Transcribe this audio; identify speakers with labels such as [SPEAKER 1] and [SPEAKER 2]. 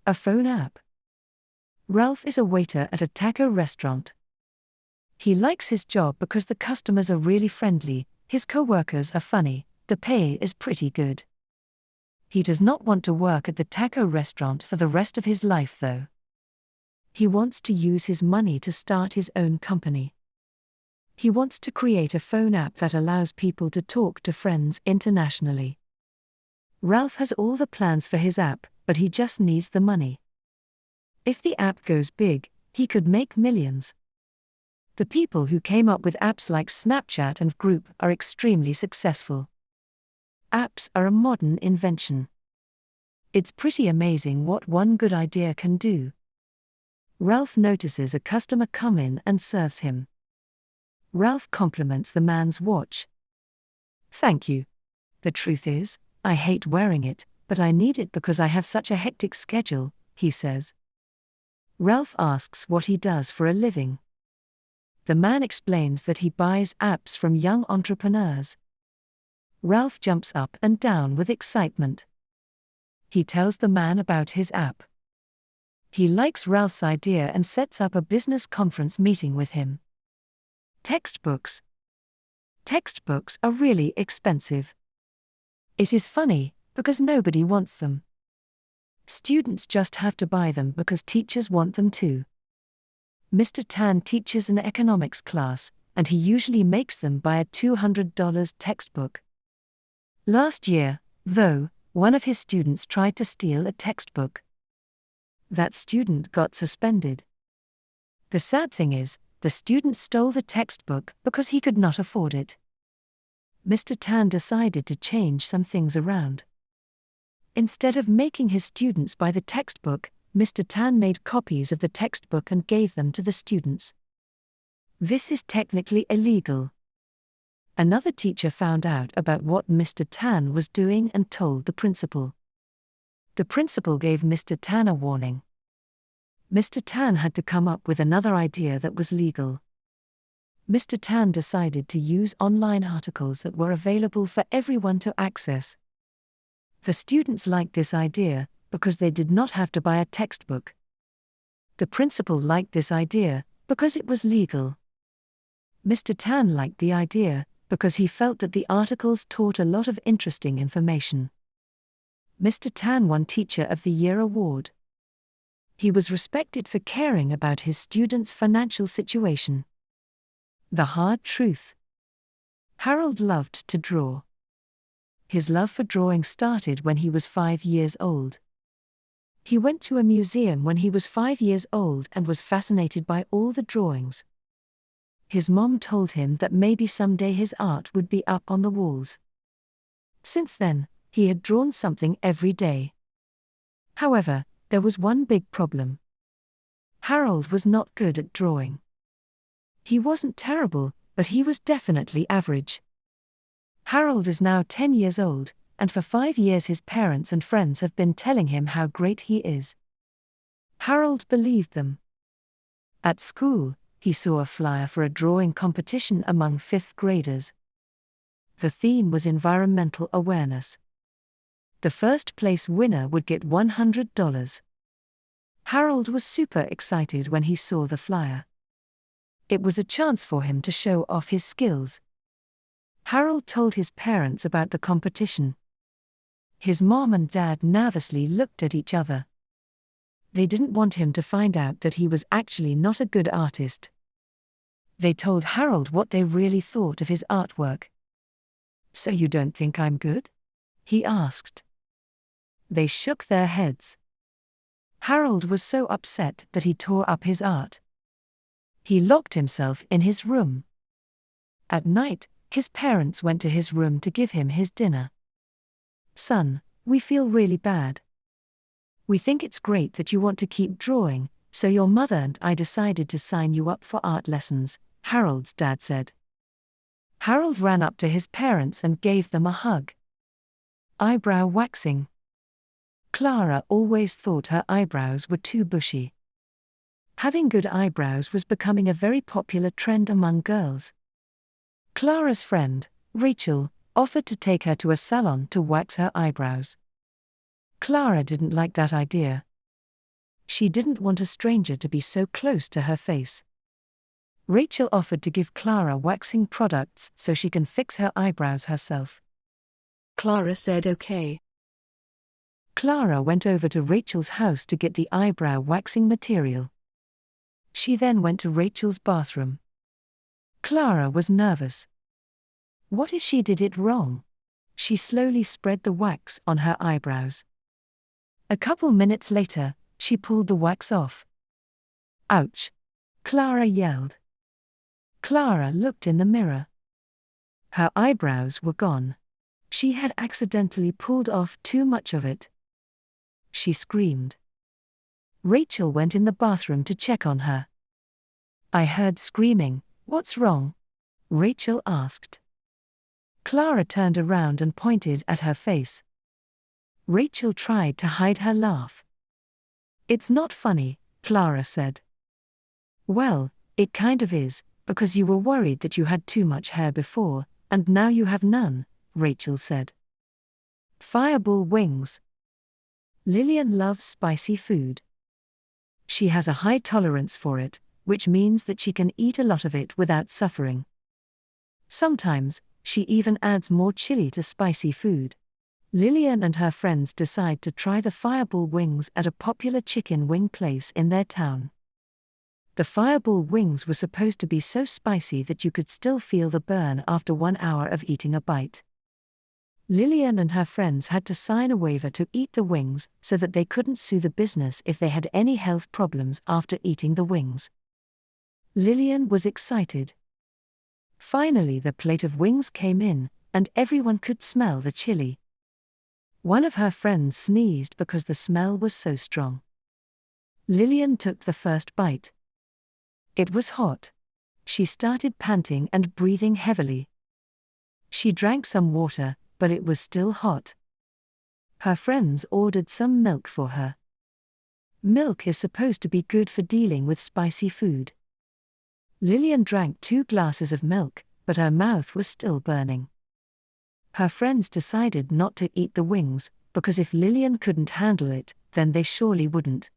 [SPEAKER 1] A phone app. Ralph is a waiter at a taco restaurant. He likes his job because the customers are really friendly, his co-workers are funny, the pay is pretty good. He does not want to work at the taco restaurant for the rest of his life though. He wants to use his money to start his own company. He wants to create a phone app that allows people to talk to friends internationally. Ralph has all the plans for his app, but he just needs the money. If the app goes big, he could make millions. The people who came up with apps like Snapchat and Group are extremely successful. Apps are a modern invention. It's pretty amazing what one good idea can do. Ralph notices a customer come in and serves him. Ralph compliments the man's watch. "Thank you. The truth is, I hate wearing it, but I need it because I have such a hectic schedule," he says. Ralph asks what he does for a living. The man explains that he buys apps from young entrepreneurs. Ralph jumps up and down with excitement. He tells the man about his app. He likes Ralph's idea and sets up a business conference meeting with him. Textbooks. Textbooks are really expensive. It is funny, because nobody wants them. Students just have to buy them because teachers want them to. Mr. Tan teaches an economics class, and he usually makes them buy a $200 textbook. Last year, though, one of his students tried to steal a textbook. That student got suspended. The sad thing is, the student stole the textbook because he could not afford it. Mr. Tan decided to change some things around. Instead of making his students buy the textbook, Mr. Tan made copies of the textbook and gave them to the students. This is technically illegal. Another teacher found out about what Mr. Tan was doing and told the principal. The principal gave Mr. Tan a warning. Mr. Tan had to come up with another idea that was legal. Mr. Tan decided to use online articles that were available for everyone to access. The students liked this idea because they did not have to buy a textbook. The principal liked this idea because it was legal. Mr. Tan liked the idea because he felt that the articles taught a lot of interesting information. Mr. Tan won Teacher of the Year award. He was respected for caring about his students' financial situation. The hard truth. Harold loved to draw. His love for drawing started when he was 5 years old. He went to a museum when he was 5 years old and was fascinated by all the drawings. His mom told him that maybe someday his art would be up on the walls. Since then, he had drawn something every day. However, there was one big problem. Harold was not good at drawing. He wasn't terrible, but he was definitely average. Harold is now 10 years old, and for 5 years his parents and friends have been telling him how great he is. Harold believed them. At school, he saw a flyer for a drawing competition among 5th graders. The theme was environmental awareness. The first place winner would get $100. Harold was super excited when he saw the flyer. It was a chance for him to show off his skills. Harold told his parents about the competition. His mom and dad nervously looked at each other. They didn't want him to find out that he was actually not a good artist. They told Harold what they really thought of his artwork. "So you don't think I'm good?" he asked. They shook their heads. Harold was so upset that he tore up his art. He locked himself in his room. At night, his parents went to his room to give him his dinner. "Son, we feel really bad. We think it's great that you want to keep drawing, so your mother and I decided to sign you up for art lessons," Harold's dad said. Harold ran up to his parents and gave them a hug. Eyebrow waxing. Clara always thought her eyebrows were too bushy. Having good eyebrows was becoming a very popular trend among girls. Clara's friend, Rachel, offered to take her to a salon to wax her eyebrows. Clara didn't like that idea. She didn't want a stranger to be so close to her face. Rachel offered to give Clara waxing products so she can fix her eyebrows herself.
[SPEAKER 2] Clara said okay.
[SPEAKER 1] Clara went over to Rachel's house to get the eyebrow waxing material. She then went to Rachel's bathroom. Clara was nervous. What if she did it wrong? She slowly spread the wax on her eyebrows. A couple minutes later, she pulled the wax off. Ouch! Clara yelled. Clara looked in the mirror. Her eyebrows were gone. She had accidentally pulled off too much of it. She screamed. Rachel went in the bathroom to check on her. I heard screaming. What's wrong? Rachel asked. Clara turned around and pointed at her face. Rachel tried to hide her laugh. It's not funny, Clara said. Well, it kind of is, because you were worried that you had too much hair before, and now you have none, Rachel said. Fireball wings. Lillian loves spicy food. She has a high tolerance for it, which means that she can eat a lot of it without suffering. Sometimes, she even adds more chili to spicy food. Lillian and her friends decide to try the fireball wings at a popular chicken wing place in their town. The fireball wings were supposed to be so spicy that you could still feel the burn after 1 hour of eating a bite. Lillian and her friends had to sign a waiver to eat the wings so that they couldn't sue the business if they had any health problems after eating the wings. Lillian was excited. Finally, the plate of wings came in, and everyone could smell the chili. One of her friends sneezed because the smell was so strong. Lillian took the first bite. It was hot. She started panting and breathing heavily. She drank some water, but it was still hot. Her friends ordered some milk for her. Milk is supposed to be good for dealing with spicy food. Lillian drank 2 glasses of milk, but her mouth was still burning. Her friends decided not to eat the wings, because if Lillian couldn't handle it, then they surely wouldn't.